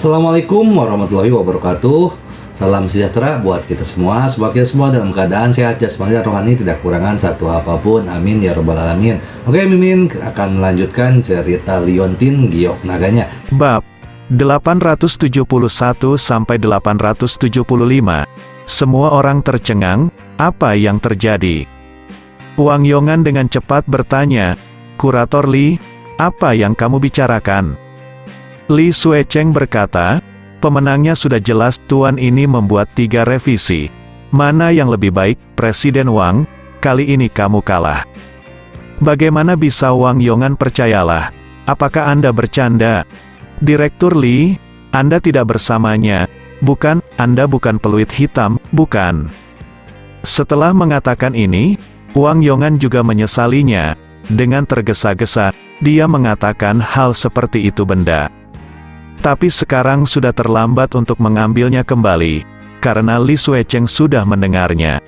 Assalamualaikum warahmatullahi wabarakatuh. Salam sejahtera buat kita semua. Semoga kita semua dalam keadaan sehat jasmani dan rohani, tidak kekurangan satu apapun. Amin ya robbal alamin. Oke, Mimin akan melanjutkan cerita Liontin Giok Naganya. Bab 871 sampai 875. Semua orang tercengang, apa yang terjadi? Wang Yongan dengan cepat bertanya, "Kurator Li, apa yang kamu bicarakan?" Li Suecheng berkata, "Pemenangnya sudah jelas, Tuan ini membuat 3 revisi. Mana yang lebih baik, Presiden Wang? Kali ini kamu kalah." "Bagaimana bisa?" Wang Yongan percayalah. "Apakah Anda bercanda?" "Direktur Li, Anda tidak bersamanya. Bukan, Anda bukan peluit hitam, bukan." Setelah mengatakan ini, Wang Yongan juga menyesalinya. Dengan tergesa-gesa, dia mengatakan hal seperti itu benda. Tapi sekarang sudah terlambat untuk mengambilnya kembali, karena Li Suecheng sudah mendengarnya.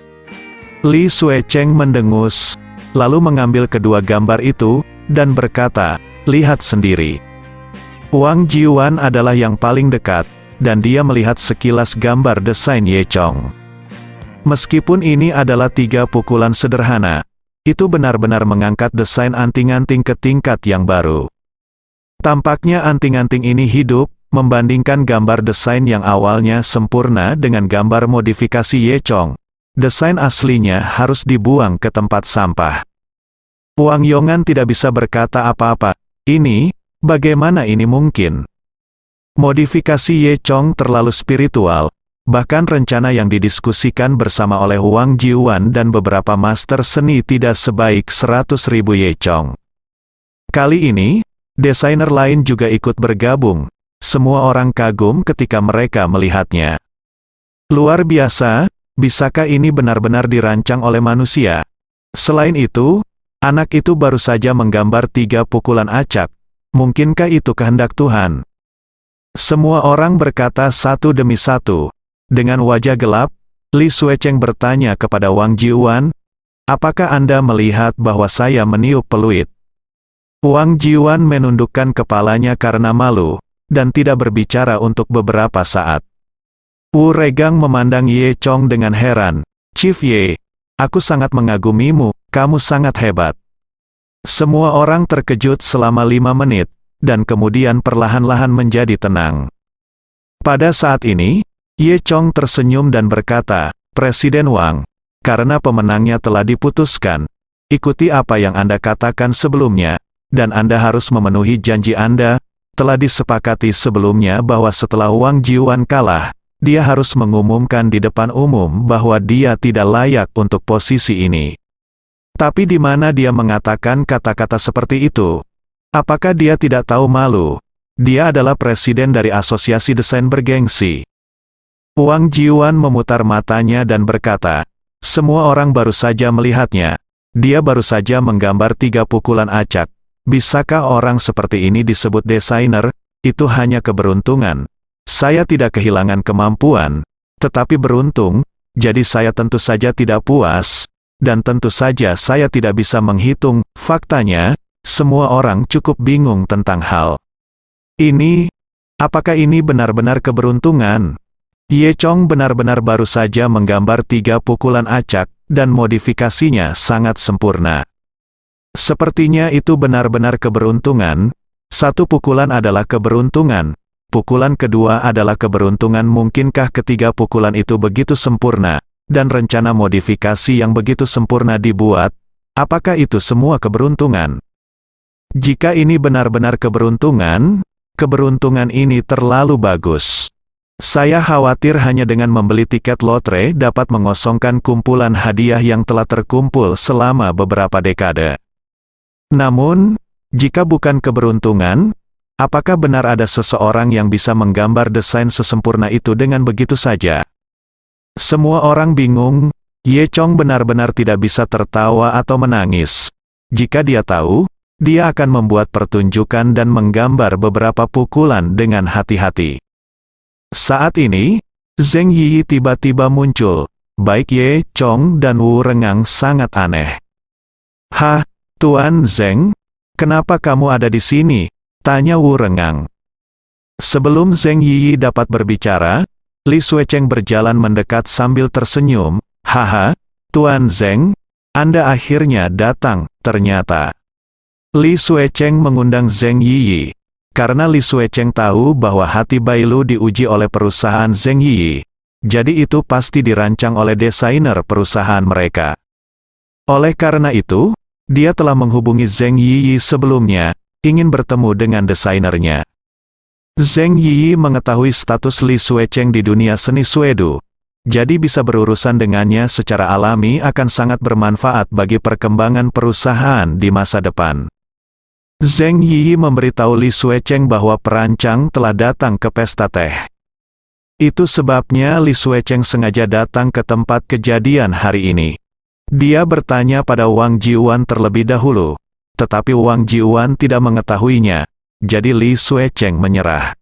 Li Suecheng mendengus, lalu mengambil kedua gambar itu, dan berkata, "Lihat sendiri." Wang Jiuan adalah yang paling dekat, dan dia melihat sekilas gambar desain Ye Chong. Meskipun ini adalah 3 pukulan sederhana, itu benar-benar mengangkat desain anting-anting ke tingkat yang baru. Tampaknya anting-anting ini hidup, membandingkan gambar desain yang awalnya sempurna dengan gambar modifikasi Ye Chong. Desain aslinya harus dibuang ke tempat sampah. Wang Yongan tidak bisa berkata apa-apa. Bagaimana ini mungkin? Modifikasi Ye Chong terlalu spiritual, bahkan rencana yang didiskusikan bersama oleh Wang Jiuan dan beberapa master seni tidak sebaik 100.000 Ye Chong. Kali ini, desainer lain juga ikut bergabung. Semua orang kagum ketika mereka melihatnya. Luar biasa, bisakah ini benar-benar dirancang oleh manusia? Selain itu, anak itu baru saja menggambar 3 pukulan acak. Mungkinkah itu kehendak Tuhan? Semua orang berkata satu demi satu. Dengan wajah gelap, Li Suecheng bertanya kepada Wang Jiuan, "Apakah Anda melihat bahwa saya meniup peluit?" Wang Jiuan menundukkan kepalanya karena malu, dan tidak berbicara untuk beberapa saat. Wu Regang memandang Ye Chong dengan heran. "Chief Ye, aku sangat mengagumimu, kamu sangat hebat." Semua orang terkejut selama 5 menit, dan kemudian perlahan-lahan menjadi tenang. Pada saat ini, Ye Chong tersenyum dan berkata, "Presiden Wang, karena pemenangnya telah diputuskan, ikuti apa yang Anda katakan sebelumnya, dan Anda harus memenuhi janji Anda. Telah disepakati sebelumnya bahwa setelah Wang Jiuan kalah, dia harus mengumumkan di depan umum bahwa dia tidak layak untuk posisi ini." Tapi di mana dia mengatakan kata-kata seperti itu? Apakah dia tidak tahu malu? Dia adalah presiden dari asosiasi desain bergengsi. Wang Jiuan memutar matanya dan berkata, "Semua orang baru saja melihatnya. Dia baru saja menggambar 3 pukulan acak. Bisakah orang seperti ini disebut desainer? Itu hanya keberuntungan. Saya tidak kehilangan kemampuan, tetapi beruntung, jadi saya tentu saja tidak puas. Dan tentu saja saya tidak bisa menghitung." Faktanya, semua orang cukup bingung tentang hal ini. Apakah ini benar-benar keberuntungan? Ye Chong benar-benar baru saja menggambar 3 pukulan acak, dan modifikasinya sangat sempurna. Sepertinya itu benar-benar keberuntungan. 1 pukulan adalah keberuntungan. Pukulan kedua adalah keberuntungan. Mungkinkah ketiga pukulan itu begitu sempurna? Dan rencana modifikasi yang begitu sempurna dibuat, apakah itu semua keberuntungan? Jika ini benar-benar keberuntungan, keberuntungan ini terlalu bagus. Saya khawatir hanya dengan membeli tiket lotre dapat mengosongkan kumpulan hadiah yang telah terkumpul selama beberapa dekade. Namun, jika bukan keberuntungan, apakah benar ada seseorang yang bisa menggambar desain sesempurna itu dengan begitu saja? Semua orang bingung. Ye Chong benar-benar tidak bisa tertawa atau menangis. Jika dia tahu, dia akan membuat pertunjukan dan menggambar beberapa pukulan dengan hati-hati. Saat ini, Zheng Yi tiba-tiba muncul. Baik Ye Chong dan Wu Rengang sangat aneh. "Hah, Tuan Zheng, kenapa kamu ada di sini?" tanya Wu Rengang. Sebelum Zheng Yiyi dapat berbicara, Li Suecheng berjalan mendekat sambil tersenyum. Haha, Tuan Zheng, Anda akhirnya datang, ternyata. Li Suecheng mengundang Zheng Yiyi, karena Li Suecheng tahu bahwa hati Bailu diuji oleh perusahaan Zheng Yiyi. Jadi itu pasti dirancang oleh desainer perusahaan mereka. Oleh karena itu, dia telah menghubungi Zheng Yiyi sebelumnya, ingin bertemu dengan desainernya. Zheng Yiyi mengetahui status Li Suecheng di dunia seni Suedo, jadi bisa berurusan dengannya secara alami akan sangat bermanfaat bagi perkembangan perusahaan di masa depan. Zheng Yiyi memberitahu Li Suecheng bahwa perancang telah datang ke pesta teh. Itu sebabnya Li Suecheng sengaja datang ke tempat kejadian hari ini. Dia bertanya pada Wang Jiuan terlebih dahulu, tetapi Wang Jiuan tidak mengetahuinya, jadi Li Suecheng menyerah.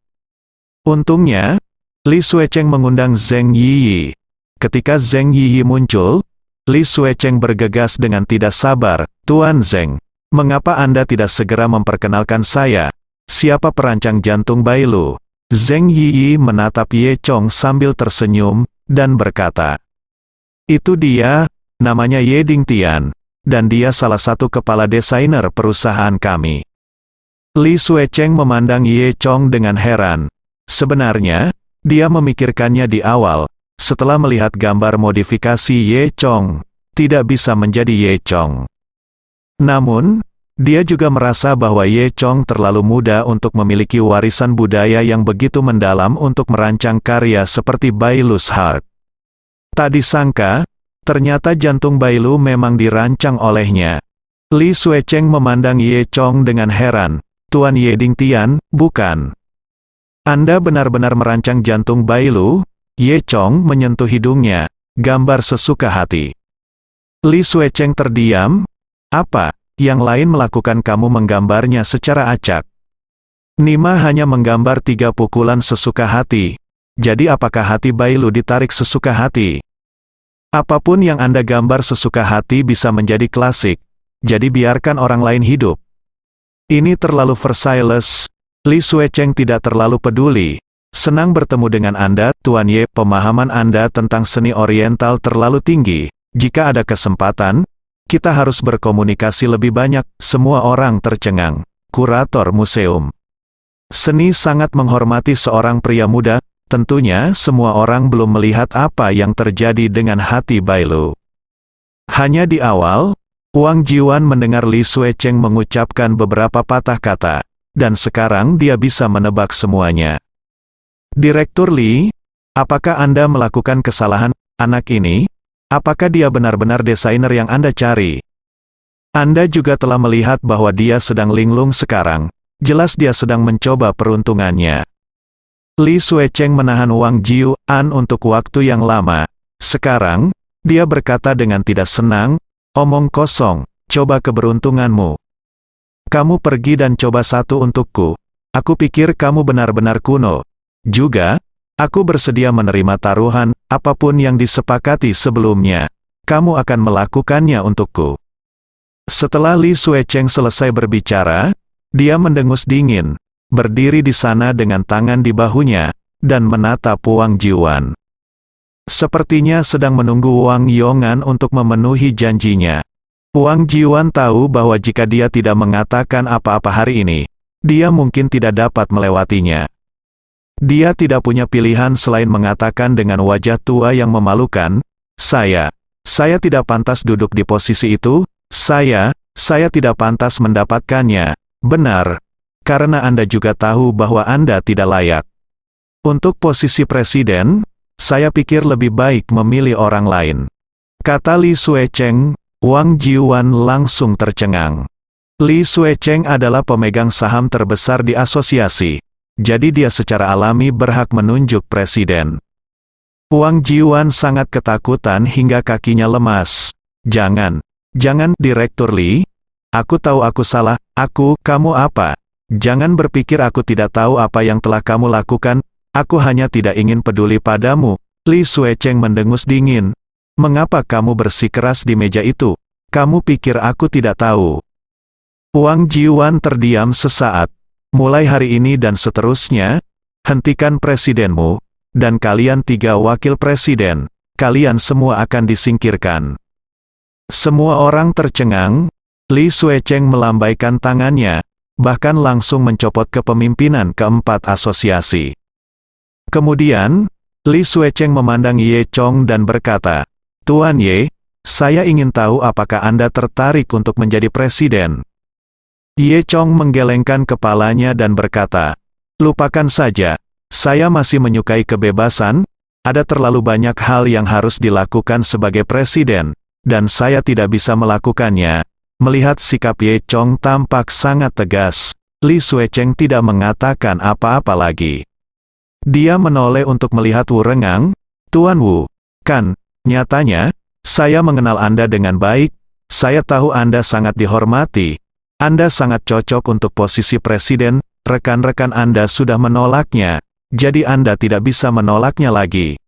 Untungnya, Li Suecheng mengundang Zheng Yiyi. Ketika Zheng Yiyi muncul, Li Suecheng bergegas dengan tidak sabar, Tuan Zheng, mengapa Anda tidak segera memperkenalkan saya? Siapa perancang jantung Bailu? Zheng Yiyi menatap Ye Chong sambil tersenyum, dan berkata, itu dia, namanya Ye Dingtian, dan dia salah satu kepala desainer perusahaan kami. Li Suecheng memandang Ye Chong dengan heran. Sebenarnya, dia memikirkannya di awal, setelah melihat gambar modifikasi Ye Chong, tidak bisa menjadi Ye Chong. Namun, dia juga merasa bahwa Ye Chong terlalu muda untuk memiliki warisan budaya yang begitu mendalam untuk merancang karya seperti Bailu's Heart. Tak disangka, ternyata jantung Bailu memang dirancang olehnya. Li Suecheng memandang Ye Chong dengan heran, Tuan Ye Dingtian, bukan? Anda benar-benar merancang jantung Bailu? Ye Chong menyentuh hidungnya, gambar sesuka hati. Li Suecheng terdiam, apa? Yang lain melakukan kamu menggambarnya secara acak. Nima hanya menggambar 3 pukulan sesuka hati. Jadi apakah hati Bailu ditarik sesuka hati? Apapun yang Anda gambar sesuka hati bisa menjadi klasik. Jadi biarkan orang lain hidup. Ini terlalu Versailles. Li Suecheng tidak terlalu peduli. Senang bertemu dengan Anda, Tuan Ye. Pemahaman Anda tentang seni oriental terlalu tinggi. Jika ada kesempatan, kita harus berkomunikasi lebih banyak. Semua orang tercengang. Kurator museum seni sangat menghormati seorang pria muda. Tentunya semua orang belum melihat apa yang terjadi dengan hati Bailu. Hanya di awal, Wang Jiuan mendengar Li Suecheng mengucapkan beberapa patah kata, dan sekarang dia bisa menebak semuanya. Direktur Li, apakah Anda melakukan kesalahan? Anak ini, apakah dia benar-benar desainer yang Anda cari? Anda juga telah melihat bahwa dia sedang linglung sekarang. Jelas dia sedang mencoba peruntungannya. Li Suecheng menahan Wang Jiuan untuk waktu yang lama. Sekarang, dia berkata dengan tidak senang, omong kosong, coba keberuntunganmu. Kamu pergi dan coba satu untukku. Aku pikir kamu benar-benar kuno. Juga, aku bersedia menerima taruhan, apapun yang disepakati sebelumnya. Kamu akan melakukannya untukku. Setelah Li Suecheng selesai berbicara, dia mendengus dingin, berdiri di sana dengan tangan di bahunya, dan menatap Wang Jiuan. Sepertinya sedang menunggu Wang Yongan untuk memenuhi janjinya. Wang Jiuan tahu bahwa jika dia tidak mengatakan apa-apa hari ini, dia mungkin tidak dapat melewatinya. Dia tidak punya pilihan selain mengatakan dengan wajah tua yang memalukan, saya tidak pantas duduk di posisi itu, saya tidak pantas mendapatkannya, benar, karena Anda juga tahu bahwa Anda tidak layak. Untuk posisi presiden, saya pikir lebih baik memilih orang lain. Kata Li Suecheng. Wang Jiuan langsung tercengang. Li Suecheng adalah pemegang saham terbesar di asosiasi, jadi dia secara alami berhak menunjuk presiden. Wang Jiuan sangat ketakutan hingga kakinya lemas. Jangan, Direktur Li. Aku tahu aku salah, kamu apa? Jangan berpikir aku tidak tahu apa yang telah kamu lakukan, aku hanya tidak ingin peduli padamu. Li Suecheng mendengus dingin. Mengapa kamu bersikeras di meja itu? Kamu pikir aku tidak tahu? Wang Jiuan terdiam sesaat. Mulai hari ini dan seterusnya, hentikan presidenmu, dan kalian 3 wakil presiden, kalian semua akan disingkirkan. Semua orang tercengang. Li Xuecheng melambaikan tangannya, bahkan langsung mencopot kepemimpinan keempat asosiasi. Kemudian, Li Xuecheng memandang Ye Chong dan berkata, "Tuan Ye, saya ingin tahu apakah Anda tertarik untuk menjadi presiden?" Ye Chong menggelengkan kepalanya dan berkata, "Lupakan saja, saya masih menyukai kebebasan, ada terlalu banyak hal yang harus dilakukan sebagai presiden, dan saya tidak bisa melakukannya." Melihat sikap Ye Chong tampak sangat tegas, Li Xuecheng tidak mengatakan apa-apa lagi. Dia menoleh untuk melihat Wu Rengang. "Tuan Wu, kan, nyatanya, saya mengenal Anda dengan baik, saya tahu Anda sangat dihormati, Anda sangat cocok untuk posisi presiden, rekan-rekan Anda sudah menolaknya, jadi Anda tidak bisa menolaknya lagi."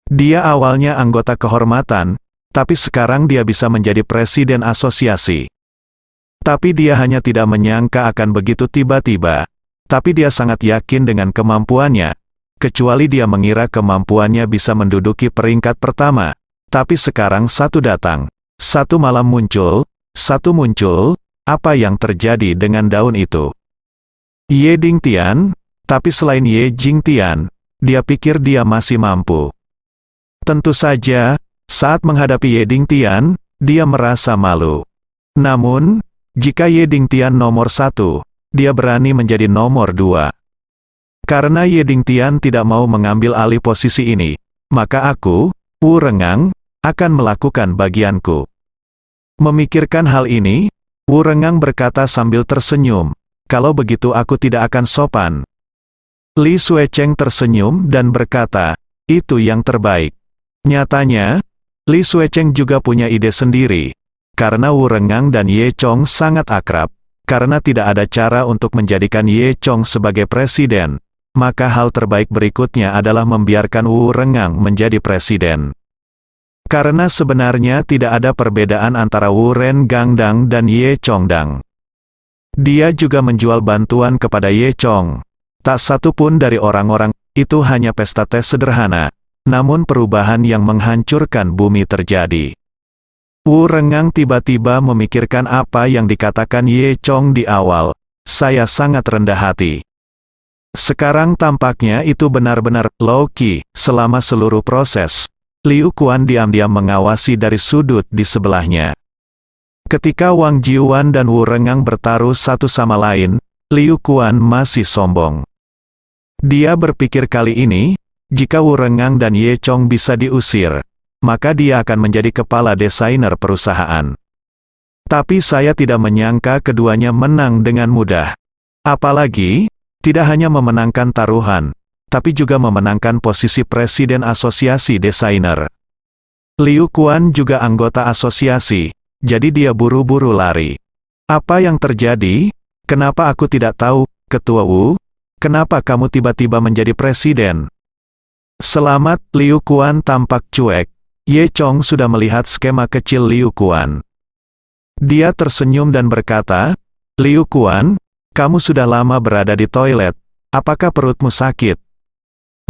Dia awalnya anggota kehormatan, tapi sekarang dia bisa menjadi presiden asosiasi. Tapi dia hanya tidak menyangka akan begitu tiba-tiba. Tapi dia sangat yakin dengan kemampuannya. Kecuali dia mengira kemampuannya bisa menduduki peringkat pertama. Tapi sekarang satu datang. Satu malam muncul. Satu muncul. Apa yang terjadi dengan daun itu? Ye Dingtian. Tapi selain Ye Jingtian, dia pikir dia masih mampu. Tentu saja, saat menghadapi Ye Dingtian, dia merasa malu. Namun, jika Ye Dingtian nomor 1, dia berani menjadi nomor 2. Karena Ye Dingtian tidak mau mengambil alih posisi ini, maka aku, Wu Rengang, akan melakukan bagianku. Memikirkan hal ini, Wu Rengang berkata sambil tersenyum, "Kalau begitu aku tidak akan sopan." Li Xuecheng tersenyum dan berkata, "Itu yang terbaik." Nyatanya, Li Xuecheng juga punya ide sendiri. Karena Wu Rengang dan Ye Chong sangat akrab, karena tidak ada cara untuk menjadikan Ye Chong sebagai presiden, maka hal terbaik berikutnya adalah membiarkan Wu Rengang menjadi presiden. Karena sebenarnya tidak ada perbedaan antara Wu Renggang dan Ye Chongdang. Dia juga menjual bantuan kepada Ye Chong. Tak satu pun dari orang-orang itu hanya pesta tes sederhana. Namun perubahan yang menghancurkan bumi terjadi. Wu Rengang tiba-tiba memikirkan apa yang dikatakan Ye Chong di awal. "Saya sangat rendah hati." Sekarang tampaknya itu benar-benar low-key. Selama seluruh proses, Liu Quan diam-diam mengawasi dari sudut di sebelahnya. Ketika Wang Jiuan dan Wu Rengang bertaruh satu sama lain, Liu Quan masih sombong. Dia berpikir kali ini, jika Wu Rengang dan Ye Chong bisa diusir, maka dia akan menjadi kepala desainer perusahaan. Tapi saya tidak menyangka keduanya menang dengan mudah. Apalagi, tidak hanya memenangkan taruhan, tapi juga memenangkan posisi presiden asosiasi desainer. Liu Quan juga anggota asosiasi, jadi dia buru-buru lari. "Apa yang terjadi? Kenapa aku tidak tahu, Ketua Wu? Kenapa kamu tiba-tiba menjadi presiden?" Selamat, Liu Quan tampak cuek. Ye Chong sudah melihat skema kecil Liu Quan. Dia tersenyum dan berkata, "Liu Quan, kamu sudah lama berada di toilet. Apakah perutmu sakit?"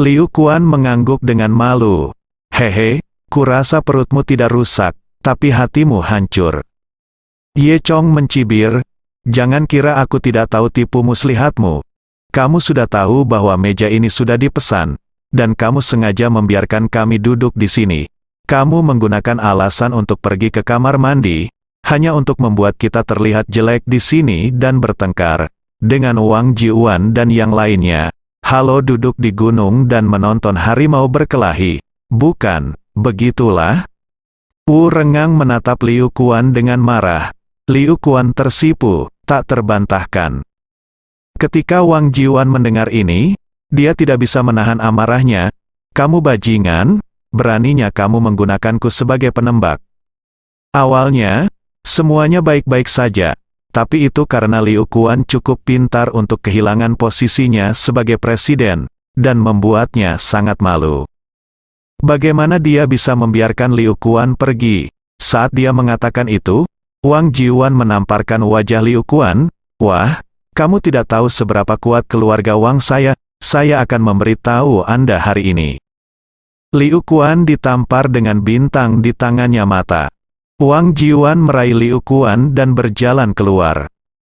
Liu Quan mengangguk dengan malu. "Hehe, kurasa perutmu tidak rusak, tapi hatimu hancur." Ye Chong mencibir, "Jangan kira aku tidak tahu tipu muslihatmu. Kamu sudah tahu bahwa meja ini sudah dipesan. Dan kamu sengaja membiarkan kami duduk di sini. Kamu menggunakan alasan untuk pergi ke kamar mandi, hanya untuk membuat kita terlihat jelek di sini dan bertengkar dengan Wang Jiuan dan yang lainnya. Halo, duduk di gunung dan menonton harimau berkelahi. Bukan, begitulah?" Wu Rengang menatap Liu Quan dengan marah. Liu Quan tersipu, tak terbantahkan. Ketika Wang Jiuan mendengar ini, dia tidak bisa menahan amarahnya. "Kamu bajingan, beraninya kamu menggunakanku sebagai penembak." Awalnya, semuanya baik-baik saja, tapi itu karena Liu Quan cukup pintar untuk kehilangan posisinya sebagai presiden, dan membuatnya sangat malu. Bagaimana dia bisa membiarkan Liu Quan pergi? Saat dia mengatakan itu, Wang Jiuan menamparkan wajah Liu Quan. "Wah, kamu tidak tahu seberapa kuat keluarga Wang saya. saya akan memberitahu Anda hari ini. Liu Kuan ditampar dengan bintang di tangannya mata. Wang Jiuan meraih Liu Kuan dan berjalan keluar.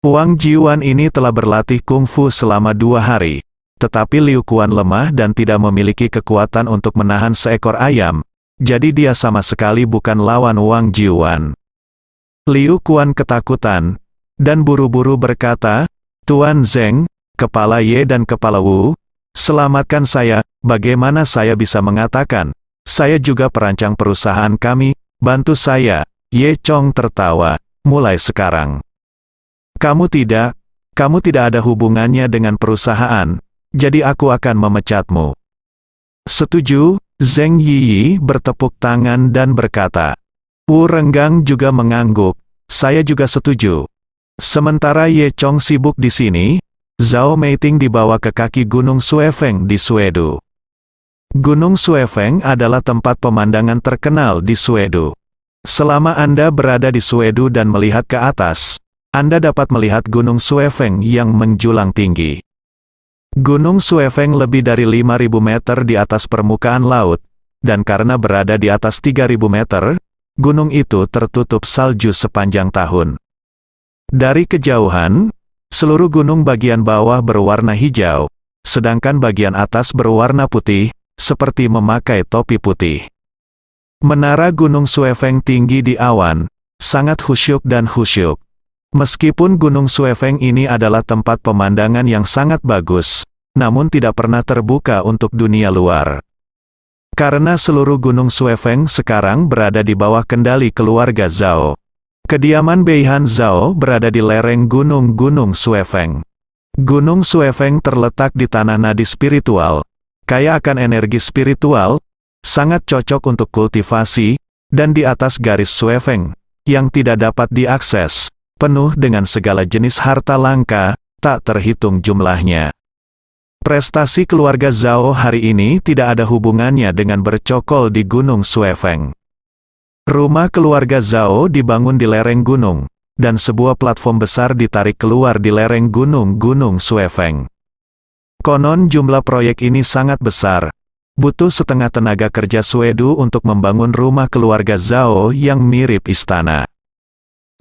Wang Jiuan ini telah berlatih kungfu selama 2 hari. Tetapi Liu Kuan lemah dan tidak memiliki kekuatan untuk menahan seekor ayam. Jadi dia sama sekali bukan lawan Wang Jiuan. Liu Kuan ketakutan, dan buru-buru berkata, "Tuan Zeng, Kepala Ye dan Kepala Wu, selamatkan saya." Bagaimana saya bisa mengatakan, "Saya juga perancang perusahaan kami, bantu saya." Ye Chong tertawa, "Mulai sekarang. Kamu tidak ada hubungannya dengan perusahaan, jadi aku akan memecatmu." "Setuju?" Zeng Yiyi bertepuk tangan dan berkata. Wu Renggang juga mengangguk, "Saya juga setuju." Sementara Ye Chong sibuk di sini, Zhao Meiting dibawa ke kaki Gunung Suefeng di Suedu. Gunung Suefeng adalah tempat pemandangan terkenal di Suedu. Selama Anda berada di Suedu dan melihat ke atas, Anda dapat melihat Gunung Suefeng yang menjulang tinggi. Gunung Suefeng lebih dari 5.000 meter di atas permukaan laut, dan karena berada di atas 3.000 meter, gunung itu tertutup salju sepanjang tahun. Dari kejauhan, seluruh gunung bagian bawah berwarna hijau, sedangkan bagian atas berwarna putih, seperti memakai topi putih. Menara Gunung Suefeng tinggi di awan, sangat khusyuk dan khusyuk. Meskipun Gunung Suefeng ini adalah tempat pemandangan yang sangat bagus, namun tidak pernah terbuka untuk dunia luar. Karena seluruh Gunung Suefeng sekarang berada di bawah kendali keluarga Zhao. Kediaman Beihan Zhao berada di lereng Gunung Suefeng. Gunung Suefeng terletak di tanah nadi spiritual, kaya akan energi spiritual, sangat cocok untuk kultivasi, dan di atas garis Suefeng, yang tidak dapat diakses, penuh dengan segala jenis harta langka, tak terhitung jumlahnya. Prestasi keluarga Zhao hari ini tidak ada hubungannya dengan bercokol di Gunung Suefeng. Rumah keluarga Zhao dibangun di lereng gunung, dan sebuah platform besar ditarik keluar di lereng Gunung Suefeng. Konon jumlah proyek ini sangat besar. Butuh setengah tenaga kerja Suedu untuk membangun rumah keluarga Zhao yang mirip istana.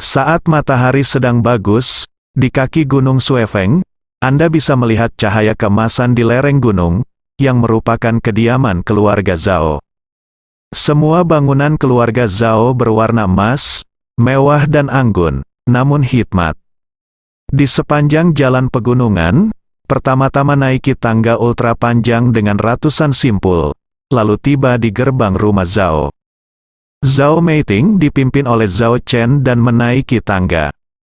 Saat matahari sedang bagus, di kaki Gunung Suefeng, Anda bisa melihat cahaya keemasan di lereng gunung, yang merupakan kediaman keluarga Zhao. Semua bangunan keluarga Zhao berwarna emas, mewah dan anggun, namun hikmat. Di sepanjang jalan pegunungan, pertama-tama naiki tangga ultra panjang dengan ratusan simpul, lalu tiba di gerbang rumah Zhao. Zhao Meiting dipimpin oleh Zhao Chen dan menaiki tangga.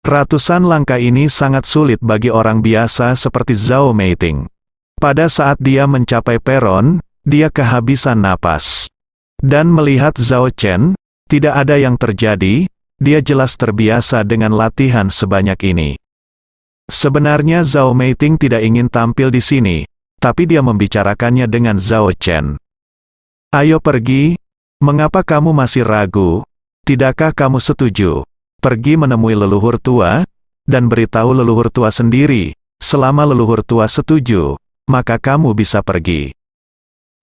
Ratusan langkah ini sangat sulit bagi orang biasa seperti Zhao Meiting. Pada saat dia mencapai peron, dia kehabisan napas. Dan melihat Zhao Chen, tidak ada yang terjadi, dia jelas terbiasa dengan latihan sebanyak ini. Sebenarnya Zhao Meiting tidak ingin tampil di sini, tapi dia membicarakannya dengan Zhao Chen. "Ayo pergi, mengapa kamu masih ragu? Tidakkah kamu setuju? Pergi menemui leluhur tua, dan beritahu leluhur tua sendiri, selama leluhur tua setuju, maka kamu bisa pergi."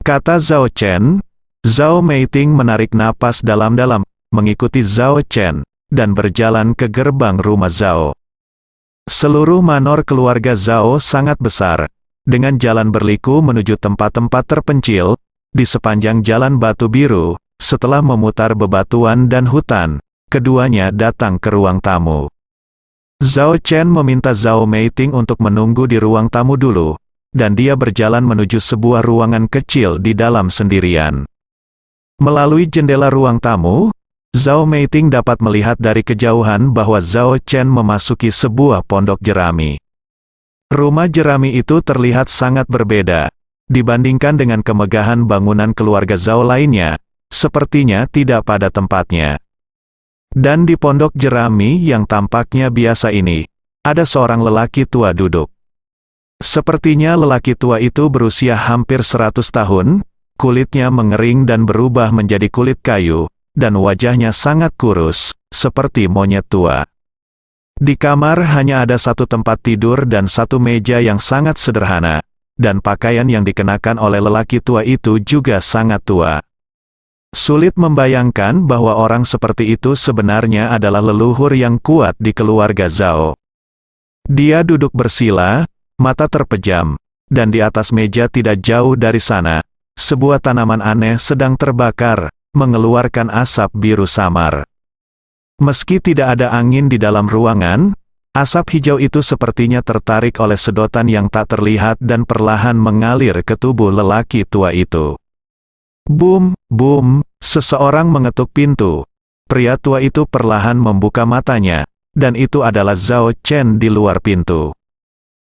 Kata Zhao Chen. Zhao Meiting menarik napas dalam-dalam, mengikuti Zhao Chen, dan berjalan ke gerbang rumah Zhao. Seluruh manor keluarga Zhao sangat besar, dengan jalan berliku menuju tempat-tempat terpencil, di sepanjang jalan batu biru. Setelah memutar bebatuan dan hutan, keduanya datang ke ruang tamu. Zhao Chen meminta Zhao Meiting untuk menunggu di ruang tamu dulu, dan dia berjalan menuju sebuah ruangan kecil di dalam sendirian. Melalui jendela ruang tamu, Zhao Meiting dapat melihat dari kejauhan bahwa Zhao Chen memasuki sebuah pondok jerami. Rumah jerami itu terlihat sangat berbeda, dibandingkan dengan kemegahan bangunan keluarga Zhao lainnya, sepertinya tidak pada tempatnya. Dan di pondok jerami yang tampaknya biasa ini, ada seorang lelaki tua duduk. Sepertinya lelaki tua itu berusia hampir 100 tahun, kulitnya mengering dan berubah menjadi kulit kayu, dan wajahnya sangat kurus, seperti monyet tua. Di kamar hanya ada satu tempat tidur dan satu meja yang sangat sederhana, dan pakaian yang dikenakan oleh lelaki tua itu juga sangat tua. Sulit membayangkan bahwa orang seperti itu sebenarnya adalah leluhur yang kuat di keluarga Zhao. Dia duduk bersila, mata terpejam, dan di atas meja tidak jauh dari sana, sebuah tanaman aneh sedang terbakar, mengeluarkan asap biru samar. Meski tidak ada angin di dalam ruangan, asap hijau itu sepertinya tertarik oleh sedotan yang tak terlihat dan perlahan mengalir ke tubuh lelaki tua itu. Bum, bum, seseorang mengetuk pintu. Pria tua itu perlahan membuka matanya, dan itu adalah Zhao Chen di luar pintu.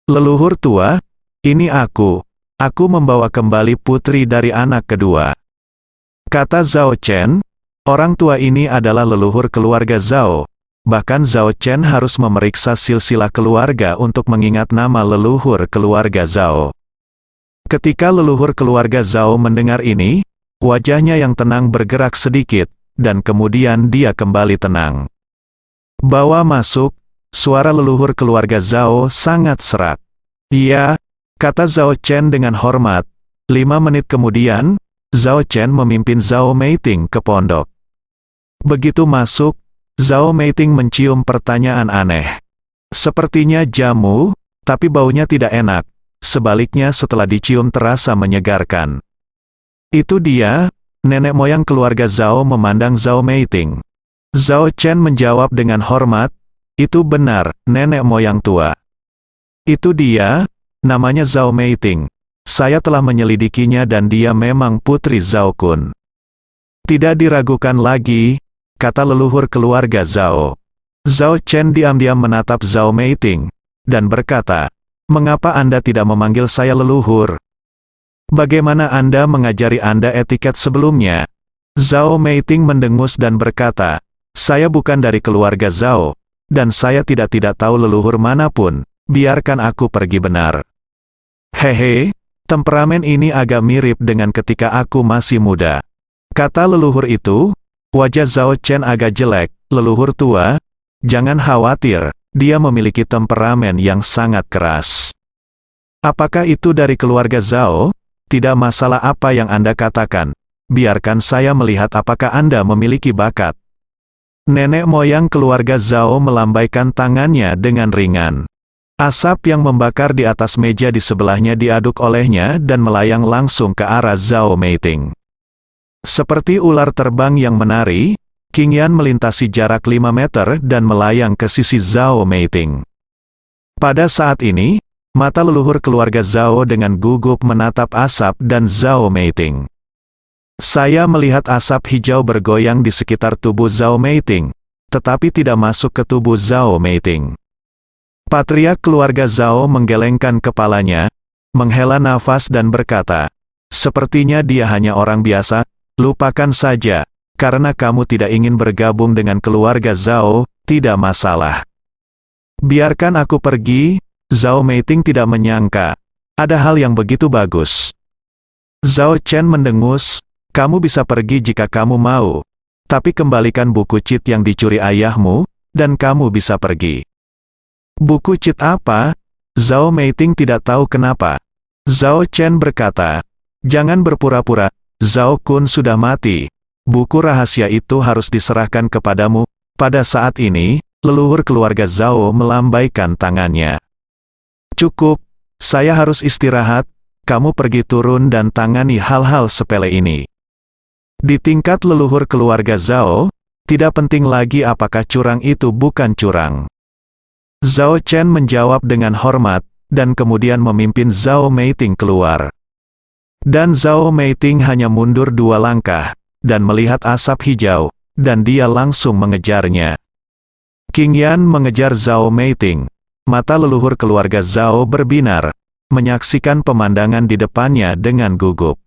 Leluhur tua, ini aku membawa kembali putri dari anak kedua. Kata Zhao Chen, orang tua ini adalah leluhur keluarga Zhao, bahkan Zhao Chen harus memeriksa silsilah keluarga untuk mengingat nama leluhur keluarga Zhao. Ketika leluhur keluarga Zhao mendengar ini, wajahnya yang tenang bergerak sedikit, dan kemudian dia kembali tenang. Bawa masuk, suara leluhur keluarga Zhao sangat serak. Iya, kata Zhao Chen dengan hormat. 5 menit kemudian, Zhao Chen memimpin Zhao Meiting ke pondok. Begitu masuk, Zhao Meiting mencium pertanyaan aneh. Sepertinya jamu, tapi baunya tidak enak. Sebaliknya setelah dicium terasa menyegarkan. Itu dia, nenek moyang keluarga Zhao memandang Zhao Meiting. Zhao Chen menjawab dengan hormat, itu benar, nenek moyang tua. Itu dia, namanya Zhao Meiting. Saya telah menyelidikinya dan dia memang putri Zhao Kun. Tidak diragukan lagi, kata leluhur keluarga Zhao. Zhao Chen diam-diam menatap Zhao Meiting, dan berkata, mengapa Anda tidak memanggil saya leluhur? Bagaimana Anda mengajari Anda etiket sebelumnya? Zhao Meiting mendengus dan berkata, saya bukan dari keluarga Zhao, dan saya tidak tahu leluhur manapun, biarkan aku pergi benar. Hehe, temperamen ini agak mirip dengan ketika aku masih muda. Kata leluhur itu, wajah Zhao Chen agak jelek, leluhur tua, jangan khawatir, dia memiliki temperamen yang sangat keras. Apakah itu dari keluarga Zhao? Tidak masalah apa yang Anda katakan, biarkan saya melihat apakah Anda memiliki bakat. Nenek moyang keluarga Zhao melambaikan tangannya dengan ringan. Asap yang membakar di atas meja di sebelahnya diaduk olehnya dan melayang langsung ke arah Zhao Meiting. Seperti ular terbang yang menari, Qing Yan melintasi jarak 5 meter dan melayang ke sisi Zhao Meiting. Pada saat ini, mata leluhur keluarga Zhao dengan gugup menatap asap dan Zhao Meiting. Saya melihat asap hijau bergoyang di sekitar tubuh Zhao Meiting, tetapi tidak masuk ke tubuh Zhao Meiting. Patriark keluarga Zhao menggelengkan kepalanya, menghela nafas dan berkata, sepertinya dia hanya orang biasa, lupakan saja, karena kamu tidak ingin bergabung dengan keluarga Zhao, tidak masalah. Biarkan aku pergi. Zhao Meiting tidak menyangka, ada hal yang begitu bagus. Zhao Chen mendengus, kamu bisa pergi jika kamu mau, tapi kembalikan buku cheat yang dicuri ayahmu, dan kamu bisa pergi. Buku cheat apa? Zhao Meiting tidak tahu kenapa. Zhao Chen berkata, jangan berpura-pura, Zhao Kun sudah mati. Buku rahasia itu harus diserahkan kepadamu. Pada saat ini, leluhur keluarga Zhao melambaikan tangannya. Cukup, saya harus istirahat, kamu pergi turun dan tangani hal-hal sepele ini. Di tingkat leluhur keluarga Zhao, tidak penting lagi apakah curang itu bukan curang. Zhao Chen menjawab dengan hormat, dan kemudian memimpin Zhao Meiting keluar. Dan Zhao Meiting hanya mundur 2 langkah, dan melihat asap hijau, dan dia langsung mengejarnya. Qing Yan mengejar Zhao Meiting. Mata leluhur keluarga Zhao berbinar, menyaksikan pemandangan di depannya dengan gugup.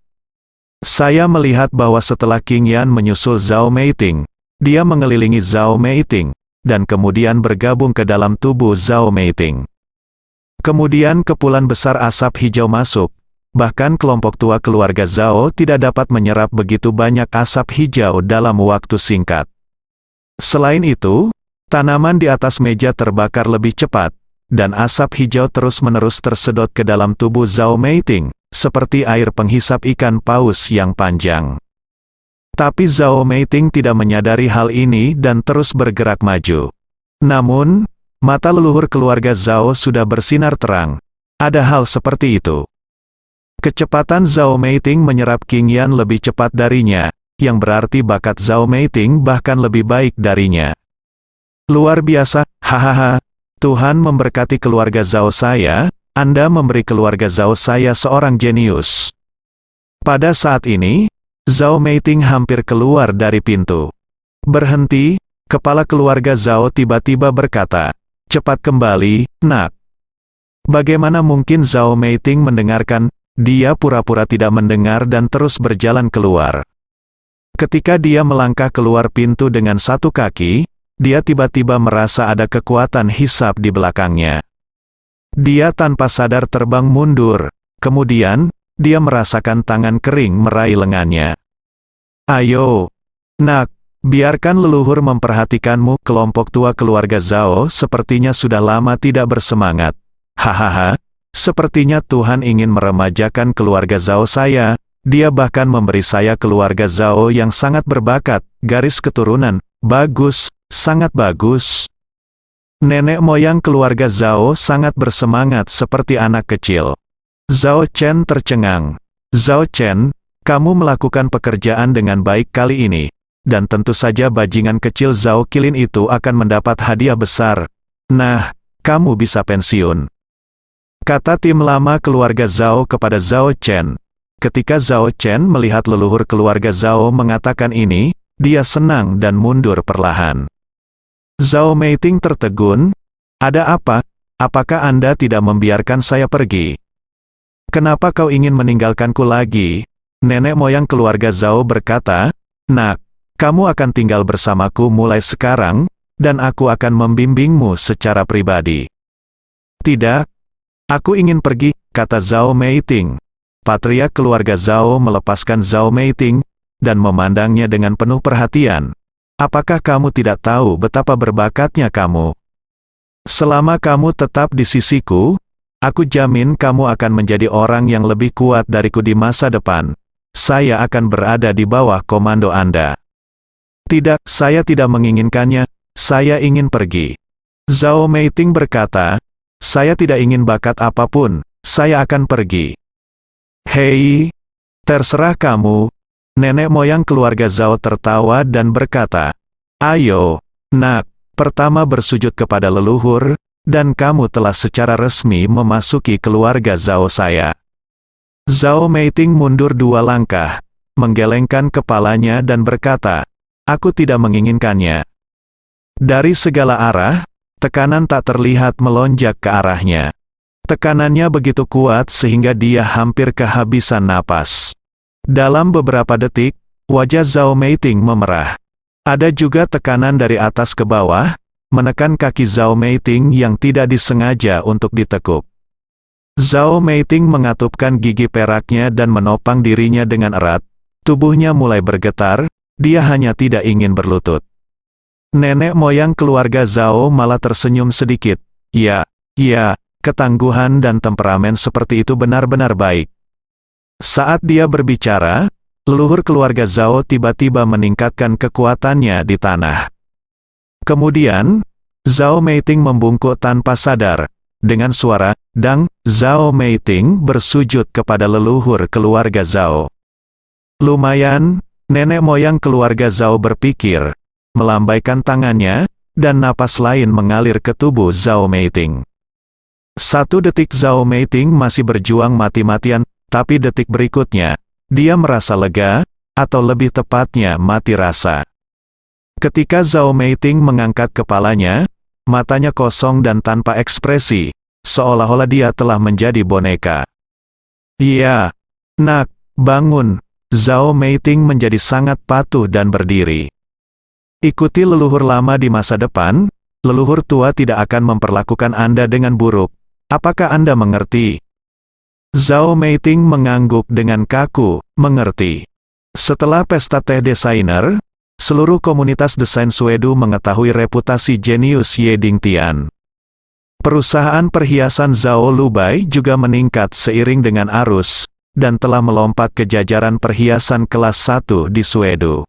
Saya melihat bahwa setelah Qing Yan menyusul Zhao Meiting, dia mengelilingi Zhao Meiting, dan kemudian bergabung ke dalam tubuh Zhao Meiting. Kemudian kepulan besar asap hijau masuk, bahkan kelompok tua keluarga Zhao tidak dapat menyerap begitu banyak asap hijau dalam waktu singkat. Selain itu, tanaman di atas meja terbakar lebih cepat, dan asap hijau terus-menerus tersedot ke dalam tubuh Zhao Meiting, seperti air penghisap ikan paus yang panjang. Tapi Zhao Meiting tidak menyadari hal ini dan terus bergerak maju. Namun, mata leluhur keluarga Zhao sudah bersinar terang. Ada hal seperti itu. Kecepatan Zhao Meiting menyerap Qing Yan lebih cepat darinya, yang berarti bakat Zhao Meiting bahkan lebih baik darinya. Luar biasa, hahaha. Tuhan memberkati keluarga Zhao saya, Anda memberi keluarga Zhao saya seorang jenius. Pada saat ini, Zhao Meiting hampir keluar dari pintu. Berhenti, kepala keluarga Zhao tiba-tiba berkata, "Cepat kembali, nak." Bagaimana mungkin Zhao Meiting mendengarkan? Dia pura-pura tidak mendengar dan terus berjalan keluar. Ketika dia melangkah keluar pintu dengan satu kaki, dia tiba-tiba merasa ada kekuatan hisap di belakangnya. Dia tanpa sadar terbang mundur, kemudian, dia merasakan tangan kering meraih lengannya. "Ayo, nak, biarkan leluhur memperhatikanmu." Kelompok tua keluarga Zhao sepertinya sudah lama tidak bersemangat. Hahaha, sepertinya Tuhan ingin meremajakan keluarga Zhao saya. Dia bahkan memberi saya keluarga Zhao yang sangat berbakat, garis keturunan, bagus, sangat bagus. Nenek moyang keluarga Zhao sangat bersemangat seperti anak kecil. Zhao Chen tercengang. "Zhao Chen, kamu melakukan pekerjaan dengan baik kali ini. Dan tentu saja bajingan kecil Zhao Qilin itu akan mendapat hadiah besar. Nah, kamu bisa pensiun," kata tim lama keluarga Zhao kepada Zhao Chen. Ketika Zhao Chen melihat leluhur keluarga Zhao mengatakan ini, dia senang dan mundur perlahan. Zhao Meiting tertegun. "Ada apa? Apakah Anda tidak membiarkan saya pergi? Kenapa kau ingin meninggalkanku lagi?" Nenek moyang keluarga Zhao berkata, "Nak, kamu akan tinggal bersamaku mulai sekarang, dan aku akan membimbingmu secara pribadi." "Tidak, aku ingin pergi," kata Zhao Meiting. Patriark keluarga Zhao melepaskan Zhao Meiting, dan memandangnya dengan penuh perhatian. "Apakah kamu tidak tahu betapa berbakatnya kamu? Selama kamu tetap di sisiku, aku jamin kamu akan menjadi orang yang lebih kuat dariku di masa depan. Saya akan berada di bawah komando Anda." "Tidak, saya tidak menginginkannya, saya ingin pergi." Zhao Meiting berkata, "Saya tidak ingin bakat apapun, saya akan pergi." "Hei, terserah kamu." Nenek moyang keluarga Zhao tertawa dan berkata, "Ayo, nak, pertama bersujud kepada leluhur, dan kamu telah secara resmi memasuki keluarga Zhao saya." Zhao Meiting mundur 2 langkah, menggelengkan kepalanya dan berkata, "Aku tidak menginginkannya." Dari segala arah, tekanan tak terlihat melonjak ke arahnya. Tekanannya begitu kuat sehingga dia hampir kehabisan napas. Dalam beberapa detik, wajah Zhao Meiting memerah. Ada juga tekanan dari atas ke bawah, menekan kaki Zhao Meiting yang tidak disengaja untuk ditekuk. Zhao Meiting mengatupkan gigi peraknya dan menopang dirinya dengan erat. Tubuhnya mulai bergetar, dia hanya tidak ingin berlutut. Nenek moyang keluarga Zhao malah tersenyum sedikit. Ya, ketangguhan dan temperamen seperti itu benar-benar baik." Saat dia berbicara, leluhur keluarga Zhao tiba-tiba meningkatkan kekuatannya di tanah. Kemudian, Zhao Meiting membungkuk tanpa sadar. Dengan suara dang, Zhao Meiting bersujud kepada leluhur keluarga Zhao. Lumayan, nenek moyang keluarga Zhao berpikir, melambaikan tangannya, dan napas lain mengalir ke tubuh Zhao Meiting. 1 detik Zhao Meiting masih berjuang mati-matian, tapi detik berikutnya, dia merasa lega, atau lebih tepatnya mati rasa. Ketika Zhao Meiting mengangkat kepalanya, matanya kosong dan tanpa ekspresi, seolah-olah dia telah menjadi boneka. "Iya, nak, bangun." Zhao Meiting menjadi sangat patuh dan berdiri. Ikuti leluhur lama di masa depan, leluhur tua tidak akan memperlakukan Anda dengan buruk. Apakah Anda mengerti? Zhao Meiting mengangguk dengan kaku, mengerti. Setelah pesta teh desainer, seluruh komunitas desain Suedu mengetahui reputasi jenius Ye Dingtian. Perusahaan perhiasan Zhao Lubai juga meningkat seiring dengan arus, dan telah melompat ke jajaran perhiasan kelas 1 di Swedo.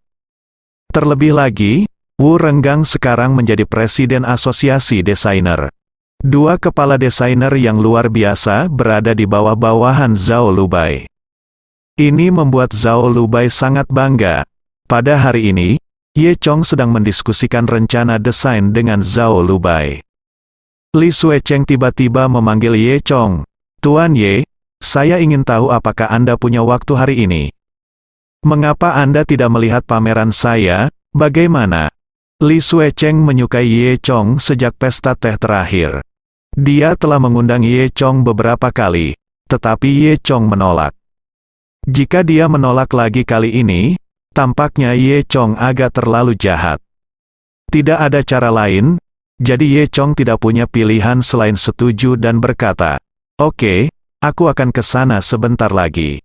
Terlebih lagi, Wu Renggang sekarang menjadi presiden asosiasi desainer. Dua kepala desainer yang luar biasa berada di bawah-bawahan Zhao Lubai. Ini membuat Zhao Lubai sangat bangga. Pada hari ini, Ye Chong sedang mendiskusikan rencana desain dengan Zhao Lubai. Li Suecheng tiba-tiba memanggil Ye Chong. "Tuan Ye, saya ingin tahu apakah Anda punya waktu hari ini? Mengapa Anda tidak melihat pameran saya? Bagaimana?" Li Suecheng menyukai Ye Chong sejak pesta teh terakhir. Dia telah mengundang Ye Chong beberapa kali, tetapi Ye Chong menolak. Jika dia menolak lagi kali ini, tampaknya Ye Chong agak terlalu jahat. Tidak ada cara lain, jadi Ye Chong tidak punya pilihan selain setuju dan berkata, "Oke, aku akan ke sana sebentar lagi."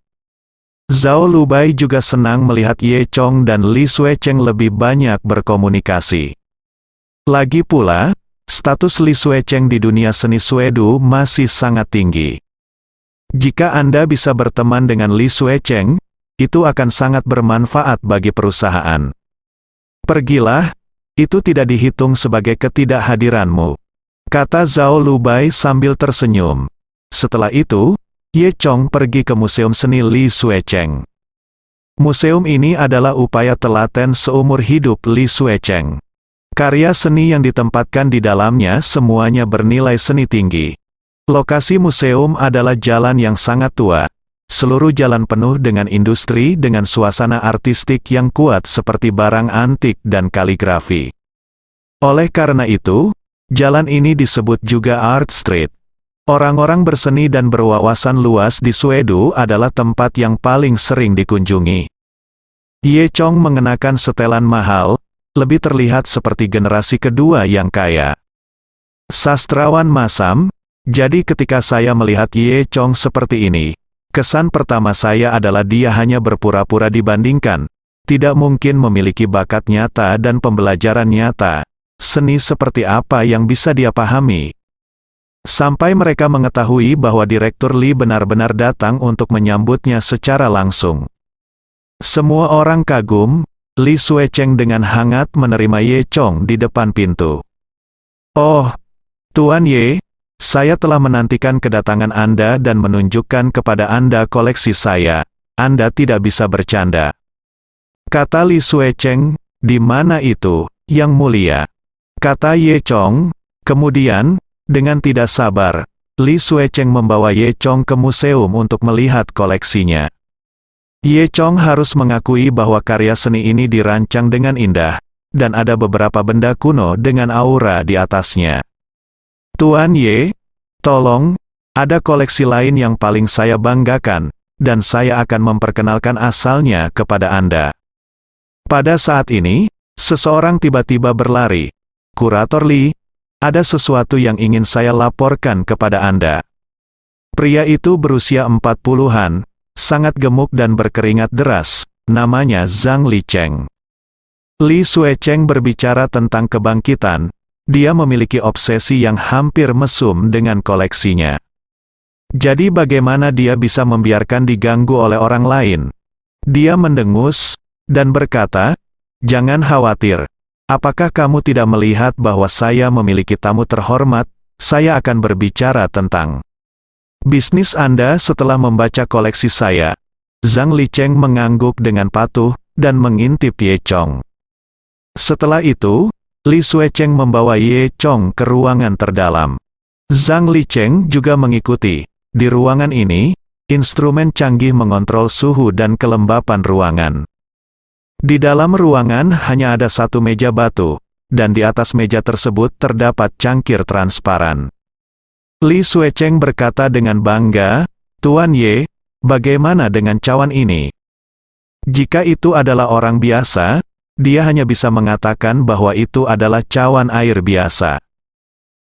Zhao Lubai juga senang melihat Ye Chong dan Li Suecheng lebih banyak berkomunikasi. Lagi pula, status Li Suecheng di dunia seni Swedo masih sangat tinggi. Jika Anda bisa berteman dengan Li Suecheng, itu akan sangat bermanfaat bagi perusahaan. "Pergilah, itu tidak dihitung sebagai ketidakhadiranmu," kata Zhao Lubai sambil tersenyum. Setelah itu, Ye Chong pergi ke Museum Seni Li Suecheng. Museum ini adalah upaya telaten seumur hidup Li Suecheng. Karya seni yang ditempatkan di dalamnya semuanya bernilai seni tinggi. Lokasi museum adalah jalan yang sangat tua. Seluruh jalan penuh dengan industri dengan suasana artistik yang kuat seperti barang antik dan kaligrafi. Oleh karena itu, jalan ini disebut juga Art Street. Orang-orang berseni dan berwawasan luas di Swedo adalah tempat yang paling sering dikunjungi. Ye Chong mengenakan setelan mahal, lebih terlihat seperti generasi kedua yang kaya. Sastrawan masam, jadi ketika saya melihat Ye Chong seperti ini, kesan pertama saya adalah dia hanya berpura-pura dibandingkan, tidak mungkin memiliki bakat nyata dan pembelajaran nyata. Seni seperti apa yang bisa dia pahami? Sampai mereka mengetahui bahwa Direktur Li benar-benar datang untuk menyambutnya secara langsung. Semua orang kagum, Li Suecheng dengan hangat menerima Ye Chong di depan pintu. "Oh, Tuan Ye, saya telah menantikan kedatangan Anda dan menunjukkan kepada Anda koleksi saya. Anda tidak bisa bercanda," kata Li Suecheng. "Di mana itu, Yang Mulia?" kata Ye Chong. Kemudian, dengan tidak sabar, Li Suecheng membawa Ye Chong ke museum untuk melihat koleksinya. Ye Chong harus mengakui bahwa karya seni ini dirancang dengan indah, dan ada beberapa benda kuno dengan aura di atasnya. "Tuan Ye, tolong, ada koleksi lain yang paling saya banggakan, dan saya akan memperkenalkan asalnya kepada Anda." Pada saat ini, seseorang tiba-tiba berlari. "Kurator Li, ada sesuatu yang ingin saya laporkan kepada Anda." Pria itu berusia 40-an, sangat gemuk dan berkeringat deras, namanya Zhang Licheng. Li Suecheng berbicara tentang kebangkitan, dia memiliki obsesi yang hampir mesum dengan koleksinya. Jadi bagaimana dia bisa membiarkan diganggu oleh orang lain? Dia mendengus, dan berkata, "Jangan khawatir. Apakah kamu tidak melihat bahwa saya memiliki tamu terhormat? Saya akan berbicara tentang bisnis Anda setelah membaca koleksi saya." Zhang Licheng mengangguk dengan patuh, dan mengintip Ye Chong. Setelah itu, Li Suecheng membawa Ye Chong ke ruangan terdalam. Zhang Licheng juga mengikuti. Di ruangan ini, instrumen canggih mengontrol suhu dan kelembapan ruangan. Di dalam ruangan hanya ada satu meja batu, dan di atas meja tersebut terdapat cangkir transparan. Li Suecheng berkata dengan bangga, "Tuan Ye, bagaimana dengan cawan ini?" Jika itu adalah orang biasa, dia hanya bisa mengatakan bahwa itu adalah cawan air biasa.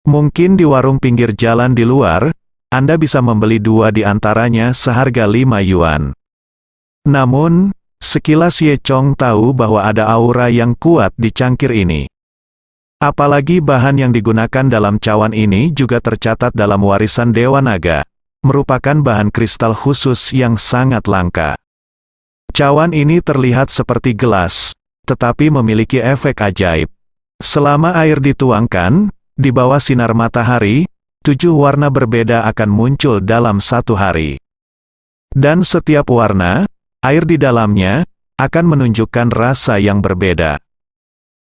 Mungkin di warung pinggir jalan di luar, Anda bisa membeli dua di antaranya seharga 5 yuan. Namun, sekilas Ye Chong tahu bahwa ada aura yang kuat di cangkir ini. Apalagi bahan yang digunakan dalam cawan ini juga tercatat dalam warisan Dewa Naga, merupakan bahan kristal khusus yang sangat langka. Cawan ini terlihat seperti gelas, tetapi memiliki efek ajaib. Selama air dituangkan, di bawah sinar matahari, 7 warna berbeda akan muncul dalam satu hari. Dan setiap warna, air di dalamnya, akan menunjukkan rasa yang berbeda.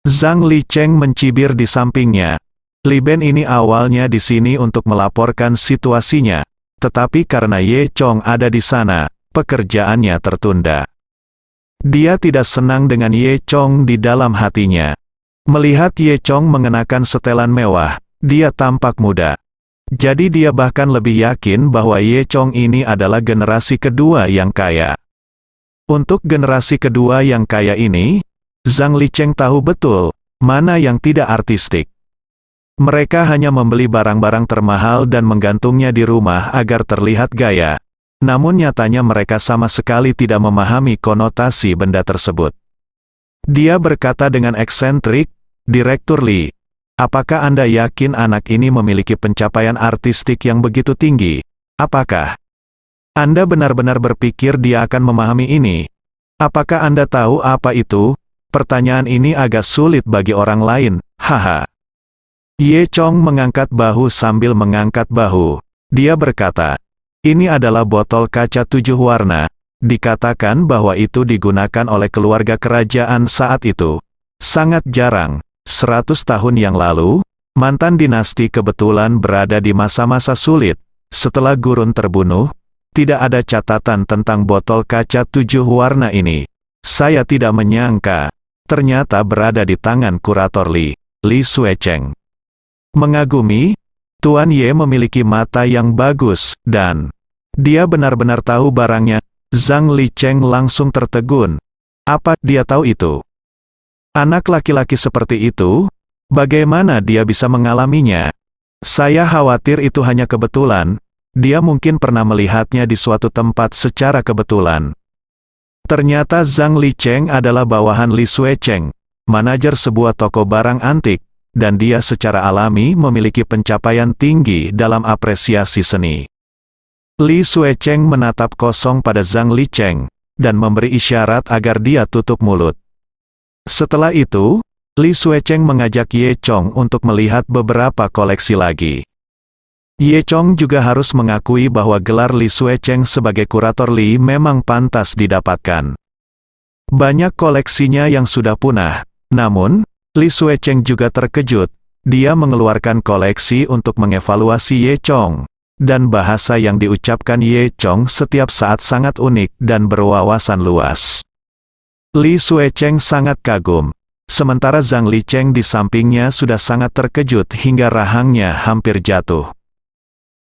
Zhang Licheng mencibir di sampingnya. Li Ben ini awalnya di sini untuk melaporkan situasinya, tetapi karena Ye Chong ada di sana, pekerjaannya tertunda. Dia tidak senang dengan Ye Chong di dalam hatinya. Melihat Ye Chong mengenakan setelan mewah, dia tampak muda. Jadi dia bahkan lebih yakin bahwa Ye Chong ini adalah generasi kedua yang kaya. Untuk generasi kedua yang kaya ini, Zhang Licheng tahu betul, mana yang tidak artistik. Mereka hanya membeli barang-barang termahal dan menggantungnya di rumah agar terlihat gaya. Namun nyatanya mereka sama sekali tidak memahami konotasi benda tersebut. Dia berkata dengan eksentrik, "Direktur Li, apakah Anda yakin anak ini memiliki pencapaian artistik yang begitu tinggi? Apakah Anda benar-benar berpikir dia akan memahami ini? Apakah Anda tahu apa itu?" Pertanyaan ini agak sulit bagi orang lain, haha. Ye Chong mengangkat bahu sambil mengangkat bahu. Dia berkata, "Ini adalah botol kaca 7 warna. Dikatakan bahwa itu digunakan oleh keluarga kerajaan saat itu. Sangat jarang, 100 tahun yang lalu, mantan dinasti kebetulan berada di masa-masa sulit. Setelah gurun terbunuh, tidak ada catatan tentang botol kaca 7 warna ini. Saya tidak menyangka, ternyata berada di tangan kurator Li Suecheng. Mengagumi, Tuan Ye memiliki mata yang bagus, dan dia benar-benar tahu barangnya." Zhang Licheng langsung tertegun. Apa dia tahu itu? Anak laki-laki seperti itu, bagaimana dia bisa mengalaminya? Saya khawatir itu hanya kebetulan, dia mungkin pernah melihatnya di suatu tempat secara kebetulan. Ternyata Zhang Licheng adalah bawahan Li Suecheng, manajer sebuah toko barang antik, dan dia secara alami memiliki pencapaian tinggi dalam apresiasi seni. Li Suecheng menatap kosong pada Zhang Licheng, dan memberi isyarat agar dia tutup mulut. Setelah itu, Li Suecheng mengajak Ye Chong untuk melihat beberapa koleksi lagi. Ye Chong juga harus mengakui bahwa gelar Li Suecheng sebagai kurator Li memang pantas didapatkan. Banyak koleksinya yang sudah punah, namun, Li Suecheng juga terkejut. Dia mengeluarkan koleksi untuk mengevaluasi Ye Chong, dan bahasa yang diucapkan Ye Chong setiap saat sangat unik dan berwawasan luas. Li Suecheng sangat kagum, sementara Zhang Licheng di sampingnya sudah sangat terkejut hingga rahangnya hampir jatuh.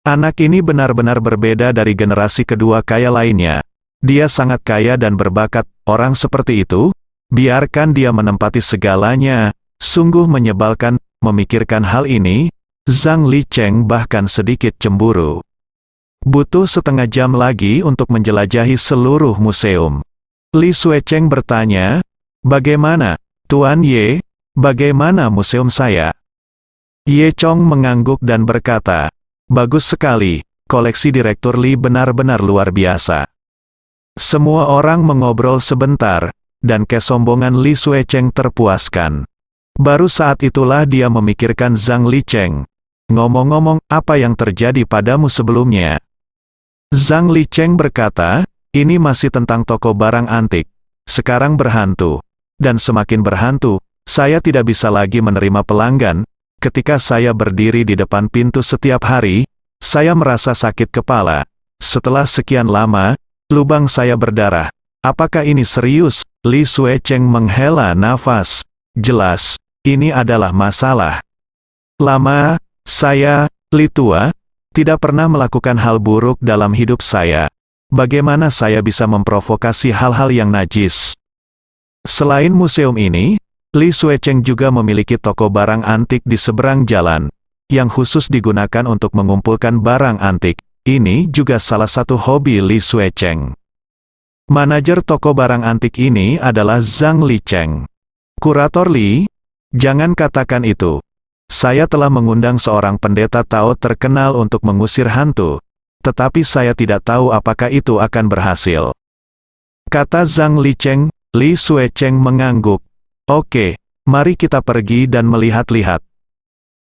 Anak ini benar-benar berbeda dari generasi kedua kaya lainnya. Dia sangat kaya dan berbakat. Orang seperti itu, biarkan dia menempati segalanya. Sungguh menyebalkan memikirkan hal ini. Zhang Licheng bahkan sedikit cemburu. Butuh setengah jam lagi untuk menjelajahi seluruh museum. Li Suecheng bertanya, "Bagaimana, Tuan Ye? Bagaimana museum saya?" Ye Chong mengangguk dan berkata, "Bagus sekali, koleksi Direktur Li benar-benar luar biasa." Semua orang mengobrol sebentar, dan kesombongan Li Suecheng terpuaskan. Baru saat itulah dia memikirkan Zhang Licheng. "Ngomong-ngomong, apa yang terjadi padamu sebelumnya?" Zhang Licheng berkata, "Ini masih tentang toko barang antik. Sekarang berhantu. Dan semakin berhantu, saya tidak bisa lagi menerima pelanggan. Ketika saya berdiri di depan pintu setiap hari, saya merasa sakit kepala. Setelah sekian lama, lubang saya berdarah. Apakah ini serius?" Li Suecheng menghela nafas. "Jelas, ini adalah masalah. Lama, saya, Li Tua, tidak pernah melakukan hal buruk dalam hidup saya. Bagaimana saya bisa memprovokasi hal-hal yang najis?" Selain museum ini, Li Suecheng juga memiliki toko barang antik di seberang jalan, yang khusus digunakan untuk mengumpulkan barang antik. Ini juga salah satu hobi Li Suecheng. Manajer toko barang antik ini adalah Zhang Licheng. "Kurator Li, Jangan katakan itu. Saya telah mengundang seorang pendeta Tao terkenal untuk mengusir hantu, tetapi saya tidak tahu apakah itu akan berhasil. Kata Zhang Licheng. Li Suecheng mengangguk. Oke, mari kita pergi dan melihat-lihat.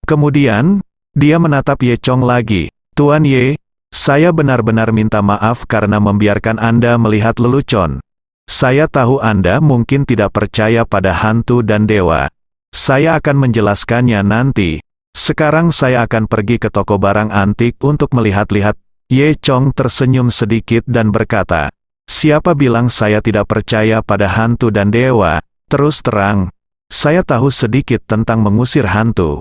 Kemudian, dia menatap Ye Chong lagi. Tuan Ye, saya benar-benar minta maaf karena membiarkan Anda melihat lelucon. Saya tahu Anda mungkin tidak percaya pada hantu dan dewa. Saya akan menjelaskannya nanti. Sekarang saya akan pergi ke toko barang antik untuk melihat-lihat. Ye Chong tersenyum sedikit dan berkata, siapa bilang saya tidak percaya pada hantu dan dewa? Terus terang, saya tahu sedikit tentang mengusir hantu.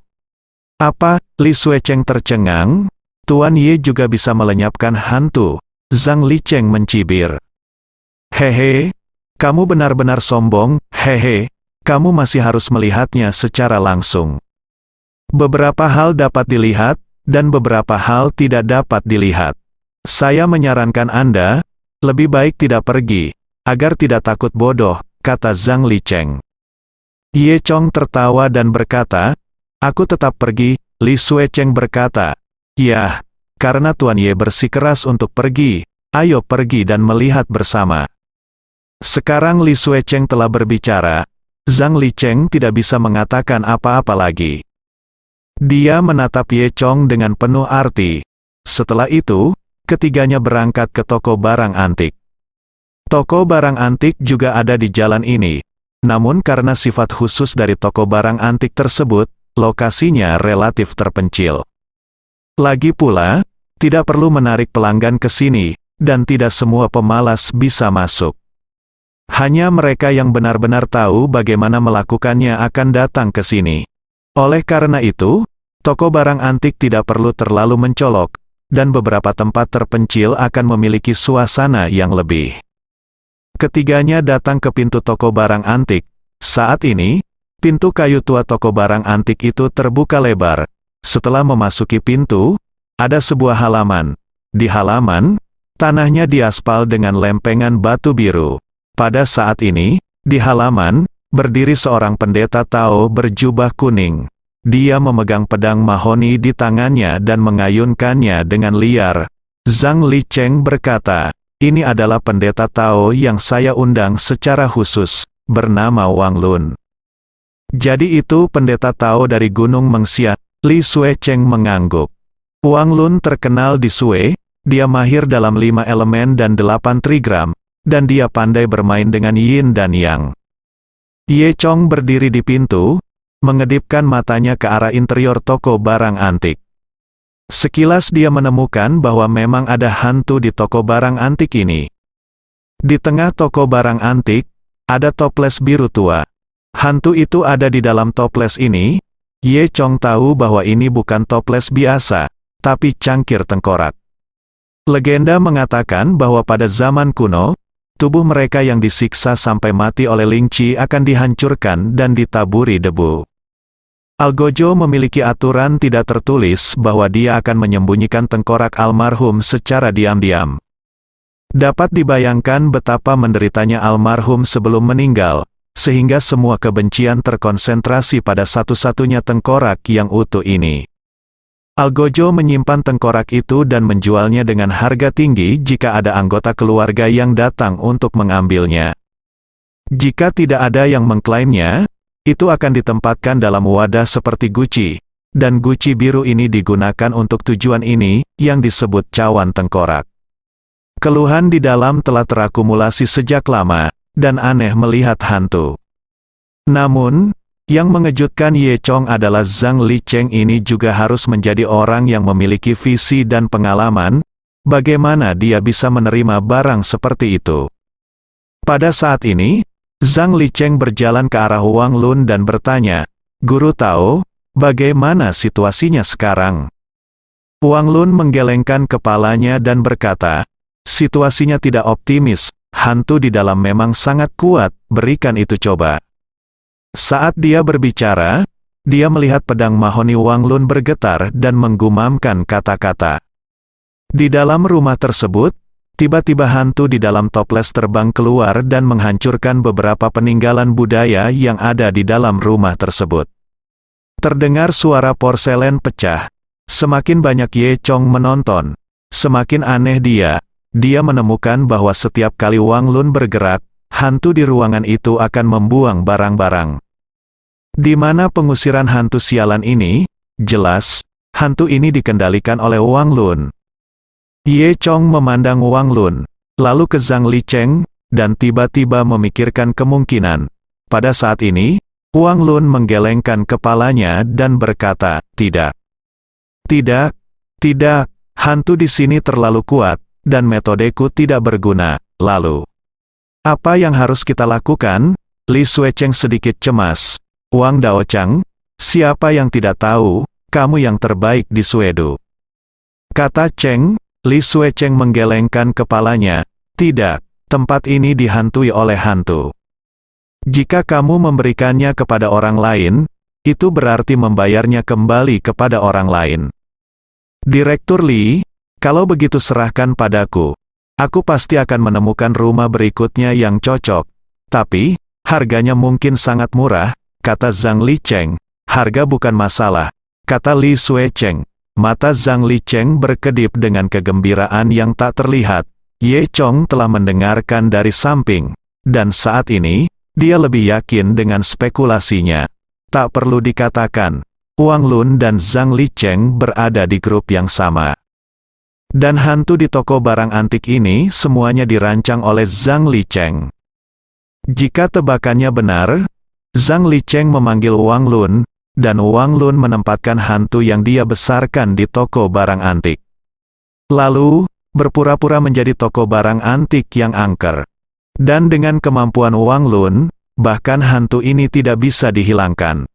Apa? Li Suecheng tercengang. Tuan Ye juga bisa melenyapkan hantu. Zhang Licheng mencibir. Hehe, kamu benar-benar sombong, hehe. Kamu masih harus melihatnya secara langsung. Beberapa hal dapat dilihat, dan beberapa hal tidak dapat dilihat. Saya menyarankan Anda, lebih baik tidak pergi, agar tidak takut bodoh, kata Zhang Licheng. Ye Chong tertawa dan berkata, aku tetap pergi. Li Suecheng berkata, ya, karena Tuan Ye bersikeras untuk pergi, ayo pergi dan melihat bersama. Sekarang Li Suecheng telah berbicara, Zhang Licheng tidak bisa mengatakan apa-apa lagi. Dia menatap Ye Chong dengan penuh arti. Setelah itu, ketiganya berangkat ke toko barang antik. Toko barang antik juga ada di jalan ini. Namun karena sifat khusus dari toko barang antik tersebut, lokasinya relatif terpencil. Lagi pula, tidak perlu menarik pelanggan ke sini, dan tidak semua pemalas bisa masuk. Hanya mereka yang benar-benar tahu bagaimana melakukannya akan datang ke sini. Oleh karena itu, toko barang antik tidak perlu terlalu mencolok, dan beberapa tempat terpencil akan memiliki suasana yang lebih. Ketiganya datang ke pintu toko barang antik. Saat ini, pintu kayu tua toko barang antik itu terbuka lebar. Setelah memasuki pintu, ada sebuah halaman. Di halaman, tanahnya diaspal dengan lempengan batu biru. Pada saat ini, di halaman, berdiri seorang pendeta Tao berjubah kuning. Dia memegang pedang mahoni di tangannya dan mengayunkannya dengan liar. Zhang Licheng berkata, ini adalah pendeta Tao yang saya undang secara khusus, bernama Wang Lun. Jadi itu pendeta Tao dari Gunung Mengxia. Li Suecheng mengangguk. Wang Lun terkenal di Sui, dia mahir dalam 5 elemen dan 8 trigram. Dan dia pandai bermain dengan yin dan yang. Ye Chong berdiri di pintu, mengedipkan matanya ke arah interior toko barang antik. Sekilas dia menemukan bahwa memang ada hantu di toko barang antik ini. Di tengah toko barang antik, ada toples biru tua. Hantu itu ada di dalam toples ini. Ye Chong tahu bahwa ini bukan toples biasa, tapi cangkir tengkorak. Legenda mengatakan bahwa pada zaman kuno, tubuh mereka yang disiksa sampai mati oleh Ling Chi akan dihancurkan dan ditaburi debu. Algojo memiliki aturan tidak tertulis bahwa dia akan menyembunyikan tengkorak almarhum secara diam-diam. Dapat dibayangkan betapa menderitanya almarhum sebelum meninggal, sehingga semua kebencian terkonsentrasi pada satu-satunya tengkorak yang utuh ini. Algojo menyimpan tengkorak itu dan menjualnya dengan harga tinggi jika ada anggota keluarga yang datang untuk mengambilnya. Jika tidak ada yang mengklaimnya, itu akan ditempatkan dalam wadah seperti guci, dan guci biru ini digunakan untuk tujuan ini, yang disebut cawan tengkorak. Keluhan di dalam telah terakumulasi sejak lama, dan aneh melihat hantu. Namun, yang mengejutkan Ye Chong adalah Zhang Licheng ini juga harus menjadi orang yang memiliki visi dan pengalaman. Bagaimana dia bisa menerima barang seperti itu? Pada saat ini, Zhang Licheng berjalan ke arah Wang Lun dan bertanya, Guru Tao, bagaimana situasinya sekarang? Wang Lun menggelengkan kepalanya dan berkata, situasinya tidak optimis, hantu di dalam memang sangat kuat, berikan itu coba. Saat dia berbicara, dia melihat pedang mahoni Wang Lun bergetar dan menggumamkan kata-kata. Di dalam rumah tersebut, Tiba-tiba hantu di dalam toples terbang keluar dan menghancurkan beberapa peninggalan budaya yang ada di dalam rumah tersebut. Terdengar suara porselen pecah. Semakin banyak Ye Chong menonton, semakin aneh dia. Dia menemukan bahwa setiap kali Wang Lun bergerak, hantu di ruangan itu akan membuang barang-barang. Di mana pengusiran hantu sialan ini? Jelas, hantu ini dikendalikan oleh Wang Lun. Ye Chong memandang Wang Lun, lalu ke Zhang Licheng, dan tiba-tiba memikirkan kemungkinan. Pada saat ini, Wang Lun menggelengkan kepalanya dan berkata, tidak. Tidak, tidak, hantu di sini terlalu kuat, dan metodeku tidak berguna. Lalu, apa yang harus kita lakukan? Li Suecheng sedikit cemas. Wang Daochang, siapa yang tidak tahu, kamu yang terbaik di Suedo. Kata Cheng. Li Suecheng menggelengkan kepalanya, tidak, tempat ini dihantui oleh hantu. Jika kamu memberikannya kepada orang lain, itu berarti membayarnya kembali kepada orang lain. Direktur Li, kalau begitu serahkan padaku. Aku pasti akan menemukan rumah berikutnya yang cocok. Tapi, harganya mungkin sangat murah, kata Zhang Licheng. Harga bukan masalah, kata Li Suecheng. Mata Zhang Licheng berkedip dengan kegembiraan yang tak terlihat. Ye Chong telah mendengarkan dari samping, dan saat ini, dia lebih yakin dengan spekulasinya. Tak perlu dikatakan, Wang Lun dan Zhang Licheng berada di grup yang sama. Dan hantu di toko barang antik ini semuanya dirancang oleh Zhang Licheng. Jika tebakannya benar, Zhang Licheng memanggil Wang Lun, dan Wang Lun menempatkan hantu yang dia besarkan di toko barang antik. Lalu, berpura-pura menjadi toko barang antik yang angker. Dan dengan kemampuan Wang Lun, bahkan hantu ini tidak bisa dihilangkan.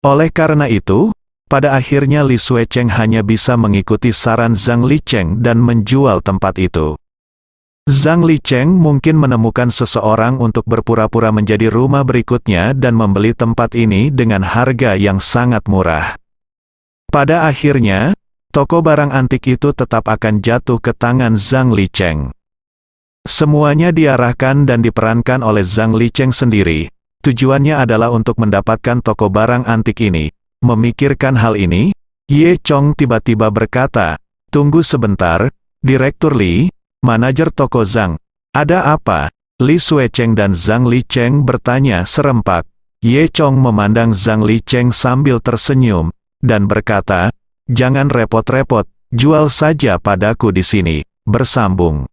Oleh karena itu, pada akhirnya Li Suecheng hanya bisa mengikuti saran Zhang Licheng dan menjual tempat itu. Zhang Licheng mungkin menemukan seseorang untuk berpura-pura menjadi rumah berikutnya dan membeli tempat ini dengan harga yang sangat murah. Pada akhirnya, toko barang antik itu tetap akan jatuh ke tangan Zhang Licheng. Semuanya diarahkan dan diperankan oleh Zhang Licheng sendiri. Tujuannya adalah untuk mendapatkan toko barang antik ini. Memikirkan hal ini, Ye Chong tiba-tiba berkata, "Tunggu sebentar, Direktur Li, manajer toko Zhang, ada apa?" Li Suecheng dan Zhang Licheng bertanya serempak. Ye Chong memandang Zhang Licheng sambil tersenyum, dan berkata, "Jangan repot-repot, jual saja padaku di sini." Bersambung.